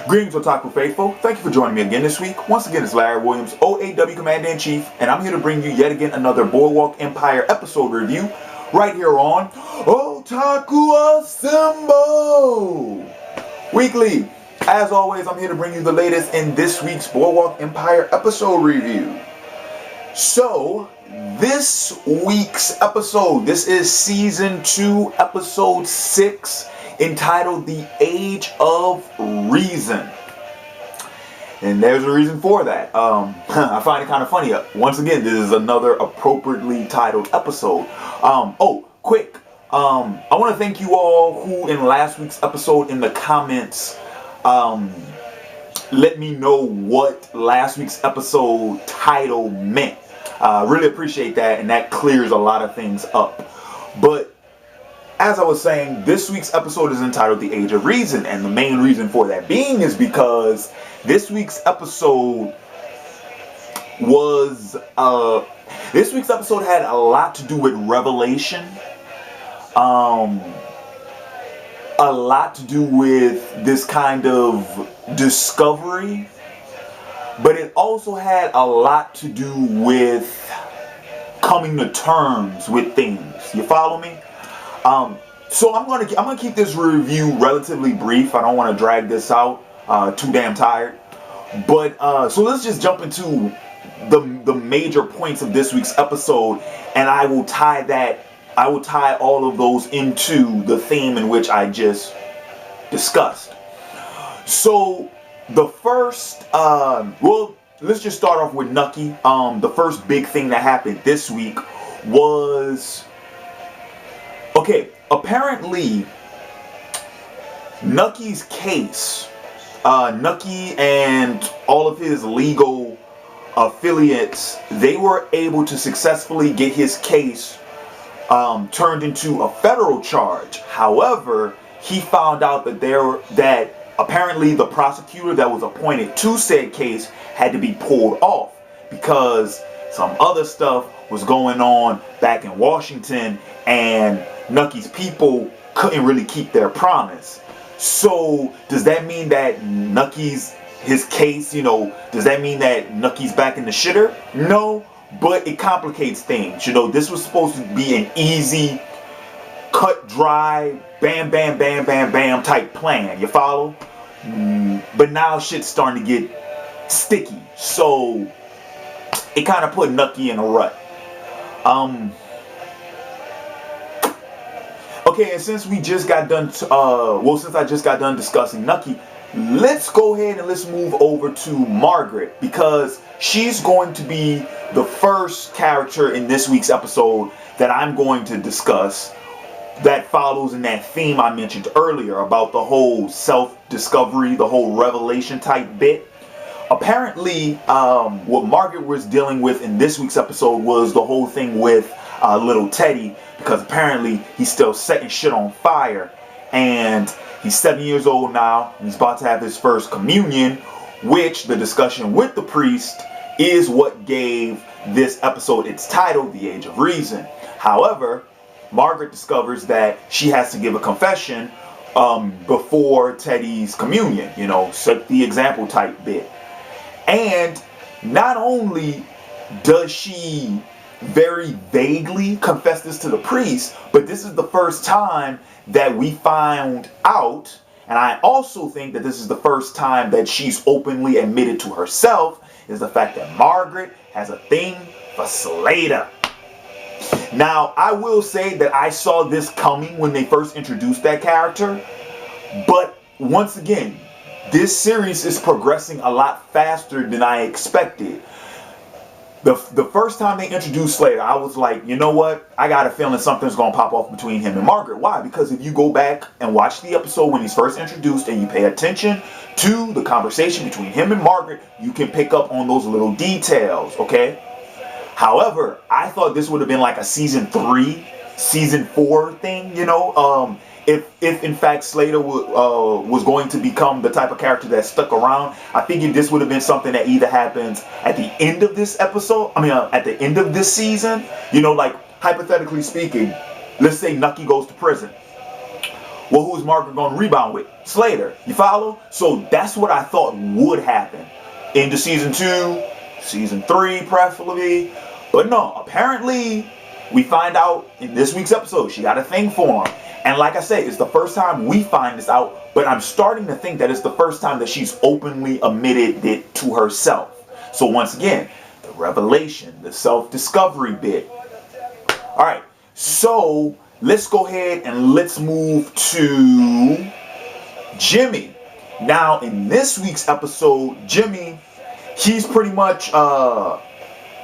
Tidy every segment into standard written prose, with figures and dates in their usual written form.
Greetings, Otaku Faithful. Thank you for joining me again this week. Once again, it's Larry Williams, OAW Commander-in-Chief, and I'm here to bring you yet again another Boardwalk Empire episode review right here on Otaku Assemble Weekly. As always, I'm here to bring you the latest in this week's Boardwalk Empire episode review. So, this week's episode, this is Season 2, Episode 6, entitled The Age of Reason. And there's a reason for that. I find it kind of funny. Once again, this is another appropriately titled episode. I want to thank you all who in last week's episode in the comments let me know what last week's episode title meant. Really appreciate that, and that clears a lot of things up. But as I was saying, this week's episode is entitled The Age of Reason, and the main reason for that being is because this week's episode had a lot to do with revelation, a lot to do with this kind of discovery, but it also had a lot to do with coming to terms with things. You follow me? So I'm gonna keep this review relatively brief. I don't want to drag this out. Too damn tired. But so let's just jump into the major points of this week's episode, and I will tie all of those into the theme in which I just discussed. So the first, let's just start off with Nucky. The first big thing that happened this week was, apparently Nucky's case, Nucky and all of his legal affiliates, they were able to successfully get his case turned into a federal charge. However, he found out that apparently the prosecutor that was appointed to said case had to be pulled off because some other stuff was going on back in Washington, and Nucky's people couldn't really keep their promise. So does that mean that his case, does that mean that Nucky's back in the shitter? No, but it complicates things. This was supposed to be an easy, cut, dry, bam, bam, bam, bam, bam type plan. You follow? But now shit's starting to get sticky. So it kind of put Nucky in a rut. Okay, and since we just got done, since I just got done discussing Nucky, let's go ahead and let's move over to Margret, because she's going to be the first character in this week's episode that I'm going to discuss that follows in that theme I mentioned earlier about the whole self-discovery, the whole revelation type bit. Apparently, what Margret was dealing with in this week's episode was the whole thing with little Teddy, because apparently he's still setting shit on fire, and he's 7 years old now, and he's about to have his first communion, which the discussion with the priest is what gave this episode its title, The Age of Reason. However, Margret discovers that she has to give a confession before Teddy's communion, set the example type bit. And not only does she very vaguely confess this to the priest, but this is the first time that we found out, and I also think that this is the first time that she's openly admitted to herself, is the fact that Margret has a thing for Slater. Now, I will say that I saw this coming when they first introduced that character, but once again, this series is progressing a lot faster than I expected. The first time they introduced Slater, I was like, you know what? I got a feeling something's going to pop off between him and Margret. Why? Because if you go back and watch the episode when he's first introduced and you pay attention to the conversation between him and Margret, you can pick up on those little details, okay? However, I thought this would have been like a season 3, season 4 thing, If in fact Slater was going to become the type of character that stuck around, I figured this would have been something that either happens at the end of this episode, at the end of this season, like hypothetically speaking, let's say Nucky goes to prison. Well, who's Margret going to rebound with? Slater. You follow? So that's what I thought would happen into season 2, season 3 preferably. But no, apparently we find out in this week's episode she got a thing for him. And like I said, it's the first time we find this out, but I'm starting to think that it's the first time that she's openly admitted it to herself. So once again, the revelation, the self-discovery bit. All right, so let's go ahead and let's move to Jimmy. Now, in this week's episode, Jimmy, he's pretty much trying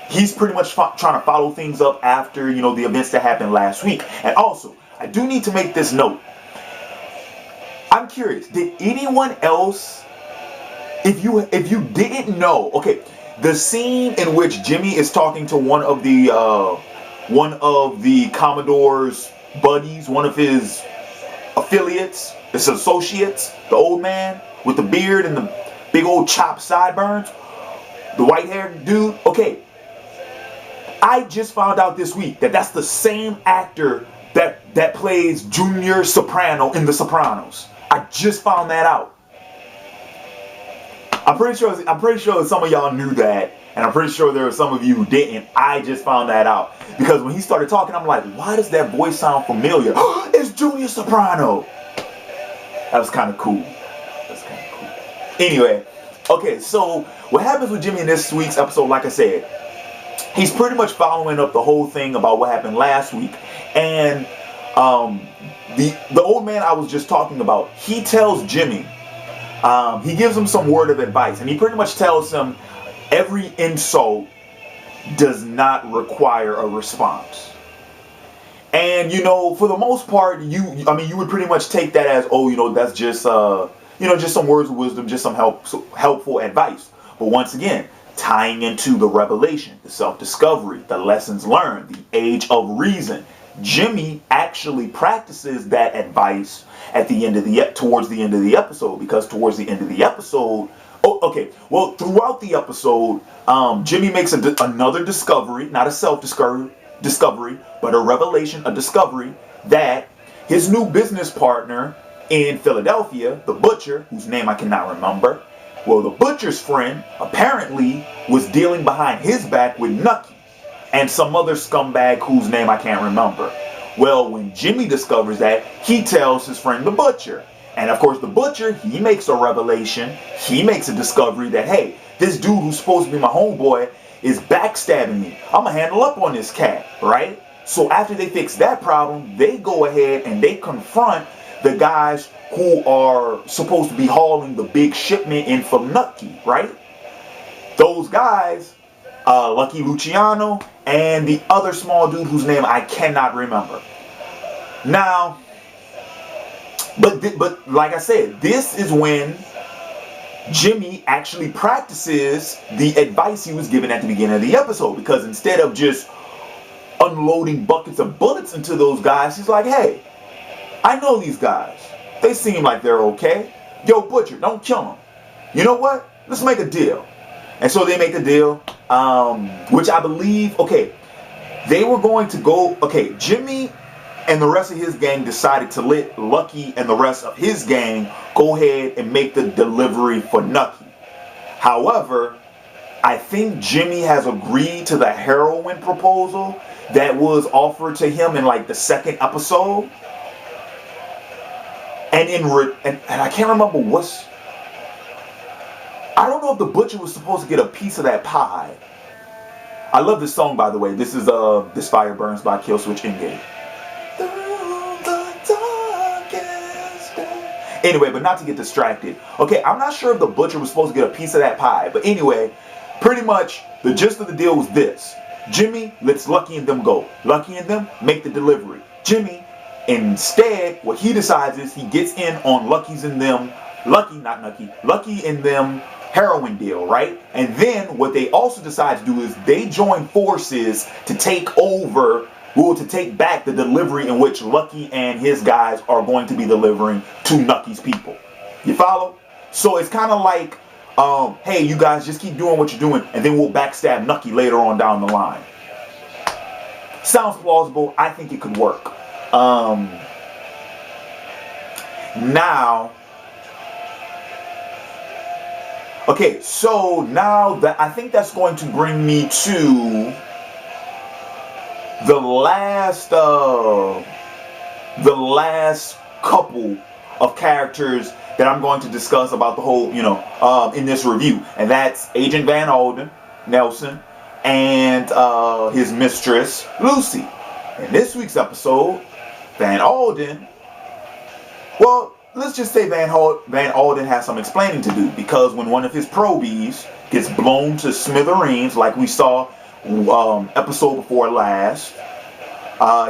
to follow things up after, you know, the events that happened last week. And also, I do need to make this note. I'm curious, did anyone else, if you didn't know, okay, the scene in which Jimmy is talking to one of the Commodore's buddies, one of his affiliates, his associates, the old man with the beard and the big old chopped sideburns, the white-haired dude. Okay, I just found out this week that that's the same actor that plays Junior Soprano in The Sopranos. I just found that out. I'm pretty sure some of y'all knew that, and I'm pretty sure there were some of you who didn't. I just found that out because when he started talking, I'm like, why does that voice sound familiar? It's Junior Soprano. That was kind of cool. Anyway, okay, so what happens with Jimmy in this week's episode, like I said, he's pretty much following up the whole thing about what happened last week. And the old man I was just talking about, he tells Jimmy, he gives him some word of advice, and he pretty much tells him every insult does not require a response. And, you know, for the most part, you would pretty much take that as, oh, you know, that's just, just some words of wisdom, just some helpful advice. But once again, tying into the revelation, the self-discovery, the lessons learned, the age of reason, Jimmy actually practices that advice at the end of towards the end of the episode, because towards the end of the episode, throughout the episode, Jimmy makes another discovery, not a self-discovery, but a revelation, a discovery that his new business partner in Philadelphia, the butcher, whose name I cannot remember, well, the butcher's friend apparently was dealing behind his back with Nucky and some other scumbag whose name I can't remember. Well, when Jimmy discovers that, he tells his friend the butcher. And of course, the butcher, he makes a revelation. He makes a discovery that, hey, this dude who's supposed to be my homeboy is backstabbing me. I'm going to handle up on this cat, right? So after they fix that problem, they go ahead and they confront the guys who are supposed to be hauling the big shipment in from Nucky, right? Those guys, Lucky Luciano and the other small dude whose name I cannot remember. Now, but like I said, this is when Jimmy actually practices the advice he was given at the beginning of the episode, because instead of just unloading buckets of bullets into those guys, he's like, hey, I know these guys. They seem like they're okay. Yo, butcher, don't kill them. You know what? Let's make a deal. And so they make a deal, which I believe, they were going to go, Jimmy and the rest of his gang decided to let Lucky and the rest of his gang go ahead and make the delivery for Nucky. However, I think Jimmy has agreed to the heroin proposal that was offered to him in like the second episode. And and I can't remember I don't know if the butcher was supposed to get a piece of that pie. I love this song, by the way. This is This Fire Burns by Killswitch Engage. Anyway, but not to get distracted. I'm not sure if the butcher was supposed to get a piece of that pie. But anyway, pretty much the gist of the deal was this. Jimmy lets Lucky and them go. Lucky and them make the delivery. Jimmy, instead, what he decides is he gets in on Lucky's and them, Lucky and them heroin deal, right? And then what they also decide to do is they join forces to take back the delivery in which Lucky and his guys are going to be delivering to Nucky's people. You follow? So it's kind of like, hey, you guys just keep doing what you're doing, and then we'll backstab Nucky later on down the line. Sounds plausible. I think it could work. now, okay, so now that I think that's going to bring me to the last couple of characters that I'm going to discuss about the whole, in this review, and that's Agent Van Alden, Nelson, and his mistress, Lucy. In this week's episode, Van Alden, well, let's just say Van Alden has some explaining to do, because when one of his probies gets blown to smithereens, like we saw episode before last,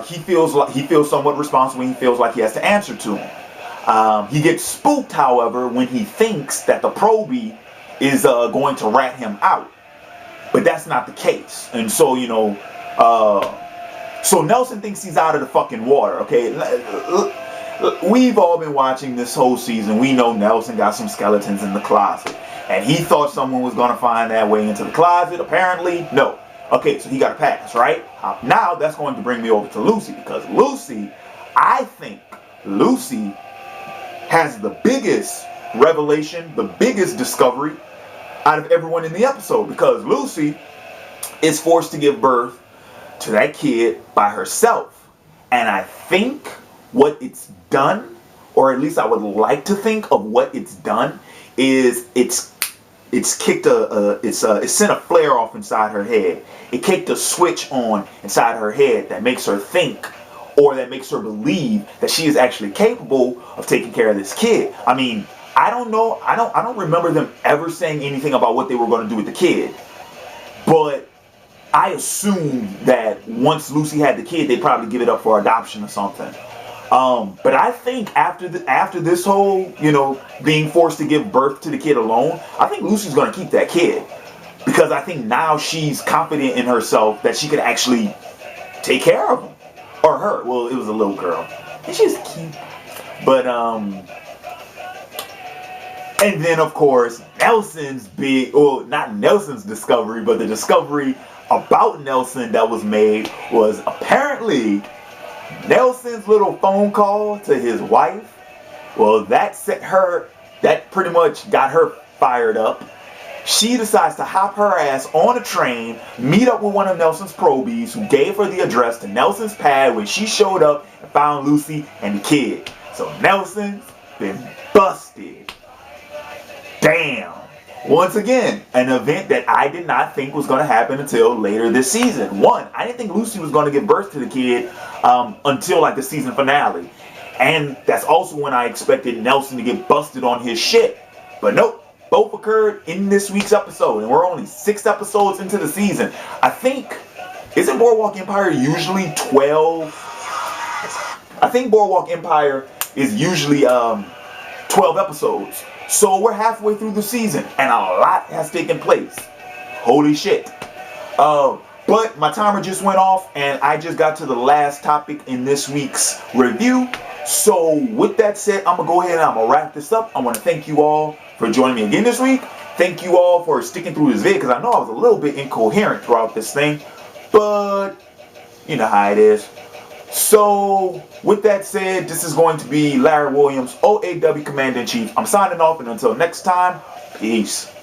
he feels somewhat responsible. He feels like he has to answer to him. He gets spooked, however, when he thinks that the probie is going to rat him out, but that's not the case. And so so Nelson thinks he's out of the fucking water. Okay, we've all been watching this whole season. We know Nelson got some skeletons in the closet, and he thought someone was going to find their way into the closet. Apparently, no. Okay, so he got a pass, right? Now that's going to bring me over to Lucy, because I think Lucy has the biggest revelation, the biggest discovery out of everyone in the episode, because Lucy is forced to give birth to that kid by herself. And I think what it's done, or at least I would like to think of what it's done, is it's sent a flare off inside her head. It kicked a switch on inside her head that makes her think, or that makes her believe that she is actually capable of taking care of this kid. I mean, I don't know. I don't remember them ever saying anything about what they were going to do with the kid. But I assumed that once Lucy had the kid, they'd probably give it up for adoption or something. But I think after this whole, being forced to give birth to the kid alone, I think Lucy's going to keep that kid. Because I think now she's confident in herself that she could actually take care of him. Or her. Well, it was a little girl. And she's cute. But, and then, of course, Nelson's not Nelson's discovery, but the discovery about Nelson that was made was apparently Nelson's little phone call to his wife. Well, that pretty much got her fired up. She decides to hop her ass on a train, meet up with one of Nelson's probies, who gave her the address to Nelson's pad when she showed up and found Lucy and the kid. So Nelson's been busted. Damn. Once again, an event that I did not think was going to happen until later this season. One, I didn't think Lucy was going to give birth to the kid until like the season finale. And that's also when I expected Nelson to get busted on his shit. But nope. Both occurred in this week's episode, and we're only 6 episodes into the season. I think, isn't Boardwalk Empire usually 12? I think Boardwalk Empire is usually 12 episodes. So we're halfway through the season, and a lot has taken place. Holy shit. But my timer just went off, and I just got to the last topic in this week's review. So with that said, I'm going to go ahead and I'm going to wrap this up. I want to thank you all for joining me again this week. Thank you all for sticking through this video, because I know I was a little bit incoherent throughout this thing, but you know how it is. So with that said, this is going to be Larry Williams, OAW Commander-in-Chief. I'm signing off, and until next time, peace.